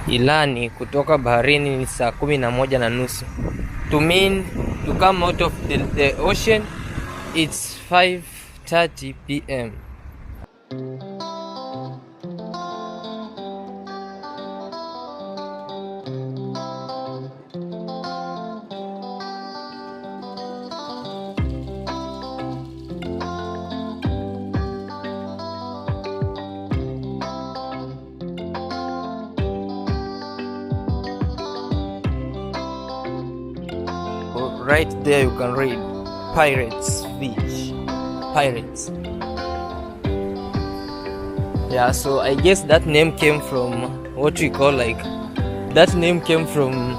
Ilani kutoka baharini ni saa 11:30. To come out of the ocean it's 5:30 p.m. Right there you can read Pirates Beach. Pirates. Yeah, so I guess that name came from what we call that name came from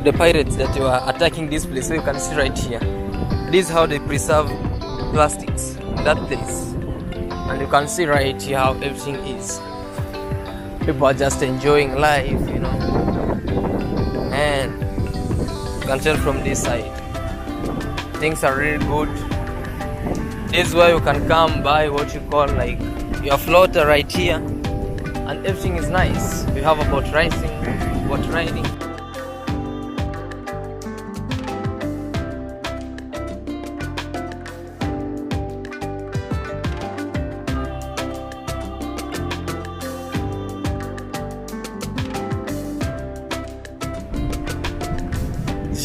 the pirates that were attacking this place. So you can see right here. This is how they preserve plastics in that place. And you can see right here how everything is. People are just enjoying life, And you can tell from this side things are really good. This is where you can come buy what you call your floater right here, and everything is nice. We have about riding.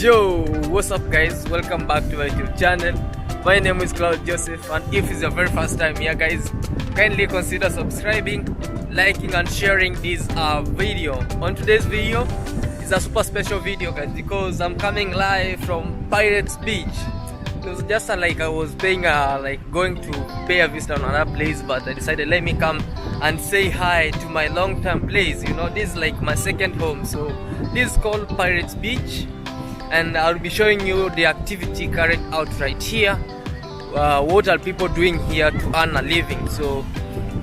Yo, what's up guys? Welcome back to my YouTube channel. My name is Claude Joseph, and if it's your very first time here guys, kindly consider subscribing, liking and sharing this video. On today's video is a super special video guys, because I'm coming live from Pirates Beach. It was just I was paying going to pay a visit on another place, but I decided let me come and say hi to my long-term place. This is my second home. So this is called Pirates Beach, and I'll be showing you the activity carried out right here. What are people doing here to earn a living? So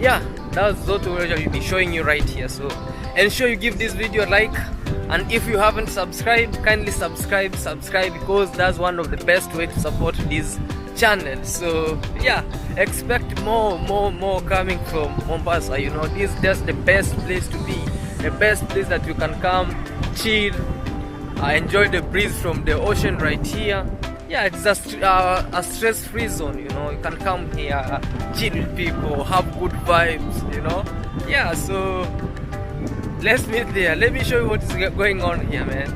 yeah, that's what we'll be showing you right here. So ensure you give this video a like, and if you haven't subscribed, kindly subscribe, because that's one of the best way to support this channel. So yeah, expect more coming from Mombasa. This is just the best place to be, the best place that you can come, chill, enjoy the breeze from the ocean right here. Yeah, it's a stress-free zone. You can come here, chill with people, have good vibes. Yeah, so let's meet there. Let me show you what is going on here, man.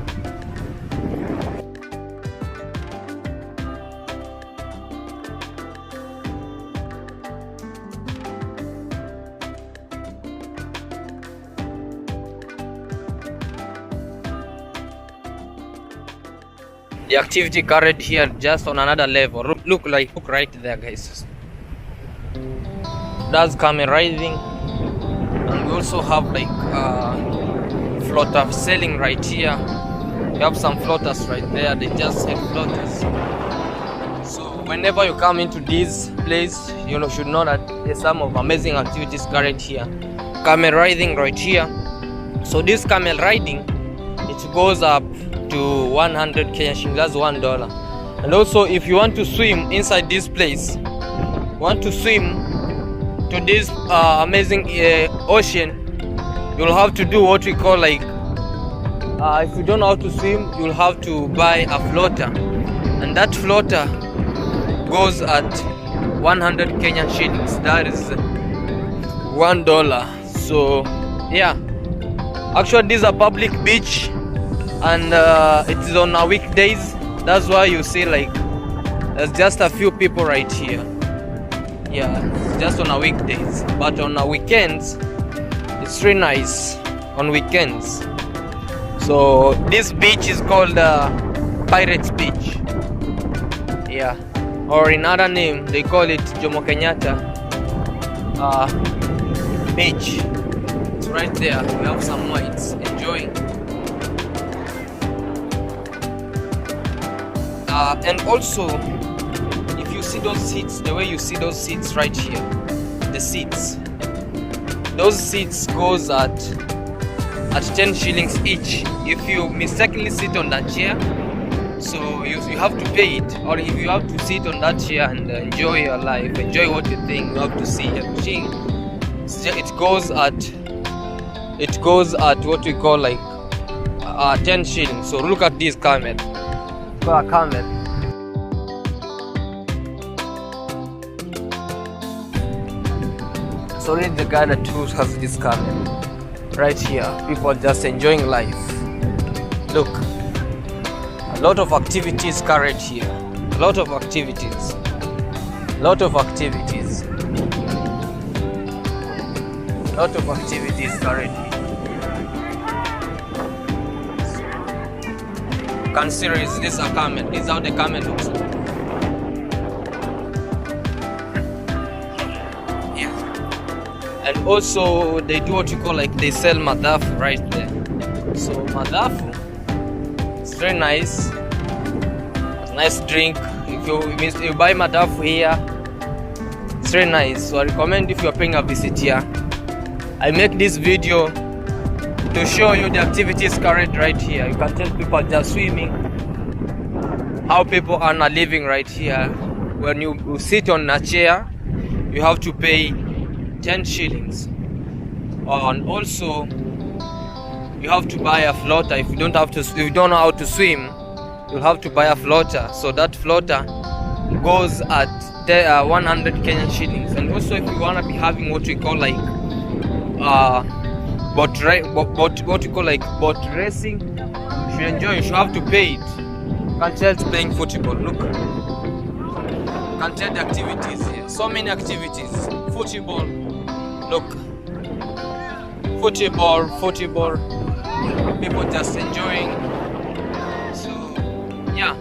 The activity carried here just on another level. Look right there guys. That's Kenyariing, and we also have floater sailing right here. We have some floaters right there. They just have floaters. So whenever you come into this place, you should know that there's some of amazing activities carried here. Kenyariing right here. So this camel riding, it goes up to 100 Kenya shillings, that's $1. And also if you want to swim inside this place, want to swim to this amazing ocean, you'll have to do what we call if you don't know how to swim, you'll have to buy a floater, and that floater goes at 100 Kenyan shillings, that is $1. So yeah, actually this is a public beach, and it is on our weekdays. That's why you see there's just a few people right here. Yeah, it's just on our weekdays, but on our weekends it's really nice on weekends. So this beach is called Pirates Beach. Yeah, or in other name they call it Jomo Kenyatta Beach. It's right there. We have some whites enjoying. And also, if you see those seats, the way you see those seats right here, those seats goes at 10 shillings each. If you mistakenly sit on that chair, so you have to pay it, or if you have to sit on that chair and enjoy your life, enjoy what you think, you have to see everything. It goes at what we call like 10 shillings. So look at this camel. Got a camel. So read the guy that has this camel right here. People just enjoying life. Look, a lot of activities carried here. A lot of activities. A lot of activities. A lot of activities carried here. Consider is this a camel? This is how the camel looks like. Yeah. And also they do what you call like they sell madafu right there. So madafu, it's very nice. Nice drink. If you buy madafu here, it's very nice. So I recommend if you are paying a visit here. I make this video to show you the activities carried right here. You can tell people just swimming, how people are not living right here. When you sit on a chair, you have to pay 10 shillings. And also, you have to buy a floater. If you don't know how to swim, you'll have to buy a floater. So that floater goes at 100 Kenyan shillings. And also, if you wanna be having what we call like boat racing, if you enjoy, you should have to pay it. Can't tell it's playing football. Look, can't tell the activities here. So many activities. Football. Look, football. People just enjoying. So yeah.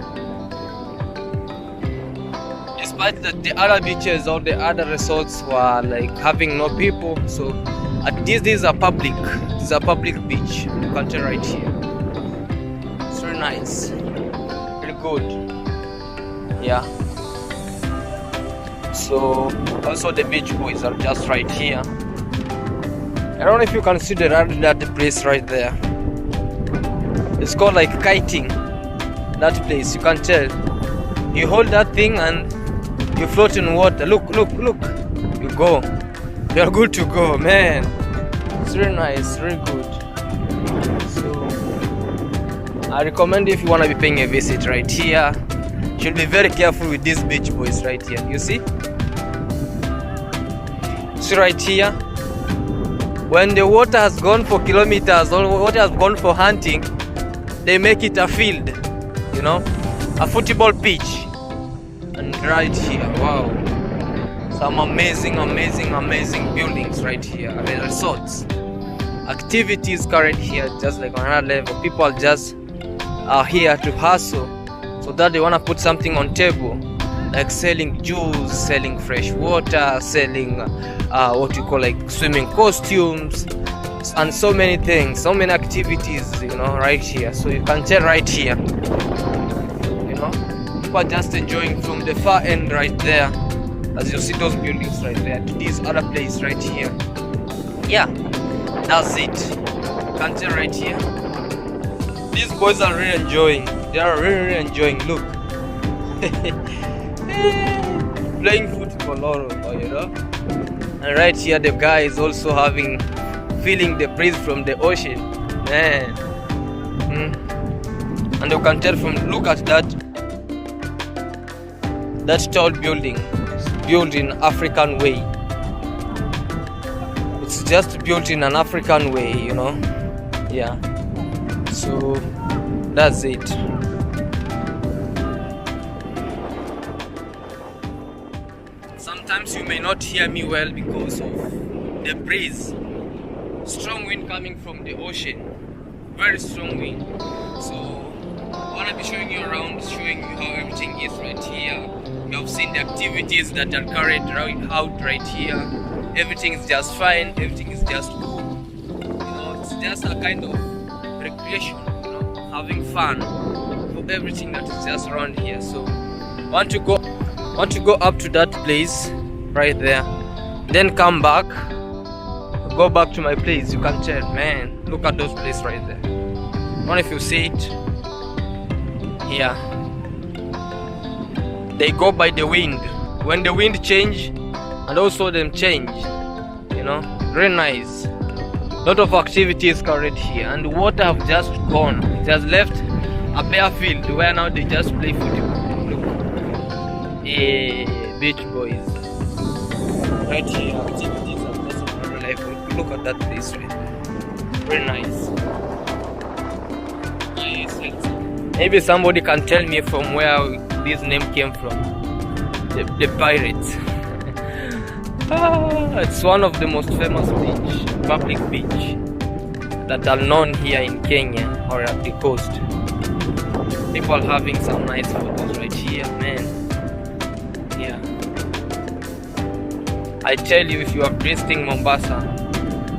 Despite that the other beaches or the other resorts were like having no people, so at this is a public. This is a public beach. You can tell right here. It's very nice, very good. Yeah. So also the beach boys are just right here. I don't know if you consider that place right there. It's called like kiting. That place, you can tell. You hold that thing and you float in water. Look. You go. You're good to go, man. It's really nice, really good. So I recommend if you want to be paying a visit right here, you should be very careful with these beach boys right here. You see? See right here? When the water has gone for kilometers or water has gone for hunting, they make it a field, you know, a football pitch. And right here, wow, some amazing buildings right here, resorts. Activities carried here just like on another level. People just are here to hustle so that they want to put something on table, like selling juice, selling fresh water, selling what you call like swimming costumes, and so many things, so many activities, you know, right here. So you can tell right here, you know, people are just enjoying from the far end right there, as you see those buildings right there, to this other place right here. Yeah, that's it. You can tell right here. These boys are really enjoying. They are really enjoying. Look, playing football all over, you know. And right here, the guy is also feeling the breeze from the ocean, man. And you can tell from, look at that tall building. It's built in African way. It's just built in an African way, you know. Yeah. So that's it. Sometimes you may not hear me well because of the breeze. Strong wind coming from the ocean. Very strong wind. So I want to be showing you around, showing you how everything is right here. You have seen the activities that are carried out right here. Everything is just fine. Everything is just good. You know, it's just a kind of recreation, you know, having fun for everything that is just around here. So want to go up to that place right there, then come back, go back to my place. You can tell, man, look at those places right there. I don't know if you see it. Yeah, they go by the wind. When the wind change and also them change, you know, very nice. Lot of activities carried here, and water have just gone. It has left a bare field where now they just play football. Look, beach boys. Right here, activities and lots of rural life. Look at that place, right? Very nice. Maybe somebody can tell me from where this name came from. The pirates. It's one of the most famous public beach that are known here in Kenya or at the coast. People having some nice photos right here, man. Yeah. I tell you, if you are visiting Mombasa,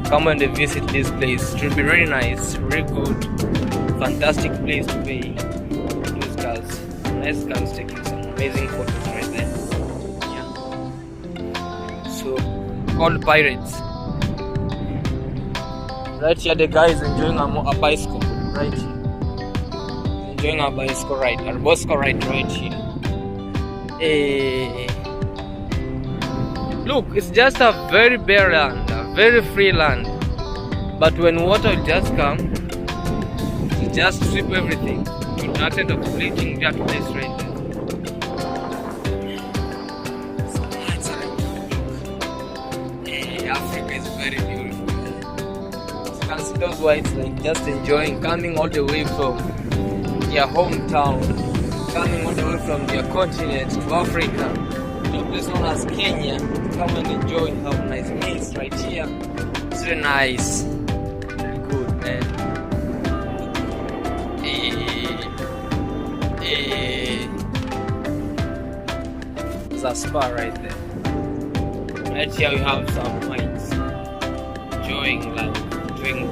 come and visit this place. It will be very nice, very good, fantastic place to be. Those girls, nice girls taking some amazing photos right there. So, called pirates. Right here, the guy is enjoying a bicycle. Right here, enjoying a bicycle ride, a bicycle ride right here. Look, it's just a very bare land, a very free land. But when water just comes, it just sweep everything to the extent of bleaching that place right there. Africa is very beautiful. So you can see those whites like just enjoying, coming all the way from their hometown, coming all the way from their continent to Africa, to a place known as Kenya, to come and enjoy how nice it is right here. It's very nice, very good, man. There's a spa right there. Right here we have some whites enjoying life, doing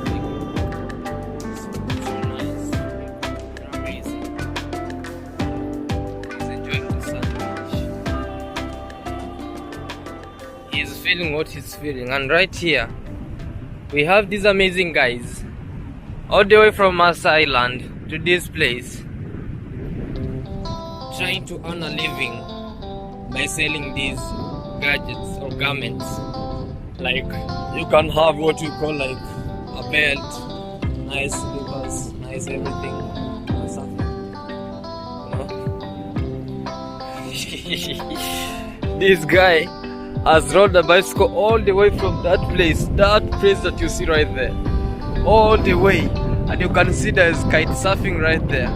so nice, amazing. He's enjoying the sun. He's feeling what he's feeling, and right here we have these amazing guys all the way from Masa Island to this place, trying to earn a living by selling these gadgets or garments. Like you can have what you call like a belt, nice slippers, nice everything, or something. You know? This guy has rode a bicycle all the way from that place that you see right there, all the way, and you can see there's kite surfing right there.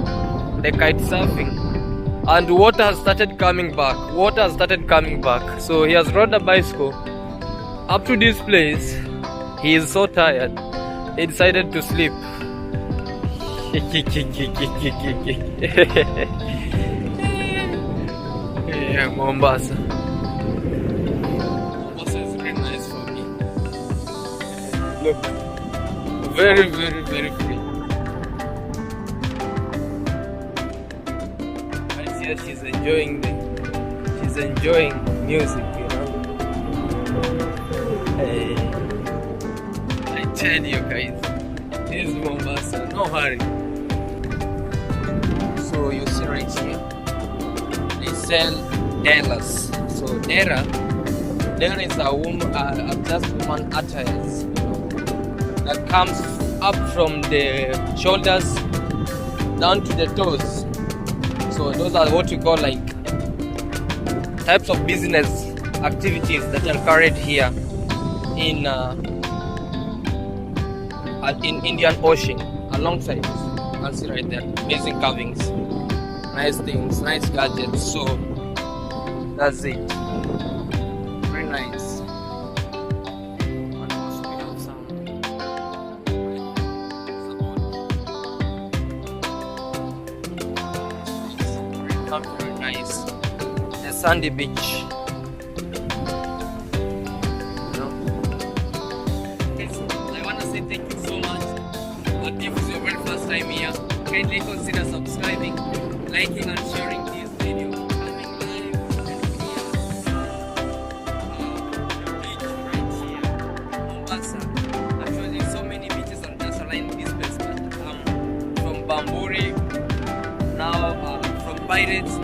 The kite surfing. And water has started coming back. So he has rode a bicycle up to this place. He is so tired, he decided to sleep. Yeah, Mombasa. Mombasa is very nice for me. Look, very, very, very free. She's enjoying music, you know. I tell you guys, this is Mombasa, no hurry. So you see right here, they sell deras. So dera is a woman, just woman attires, you know, that comes up from the shoulders down to the toes. So those are what we call like types of business activities that are carried here in Indian Ocean alongside this. You can see right there, amazing carvings, nice things, nice gadgets. So that's it. Very nice. And also we have some very nice. The sandy beach. I want to say thank you so much. And if it's your very first time here, kindly consider subscribing, liking and sharing this video. Coming live and here, the beach right here, Mombasa. Actually, so many beaches are just around this place, but from Bamburi, now from Pirates.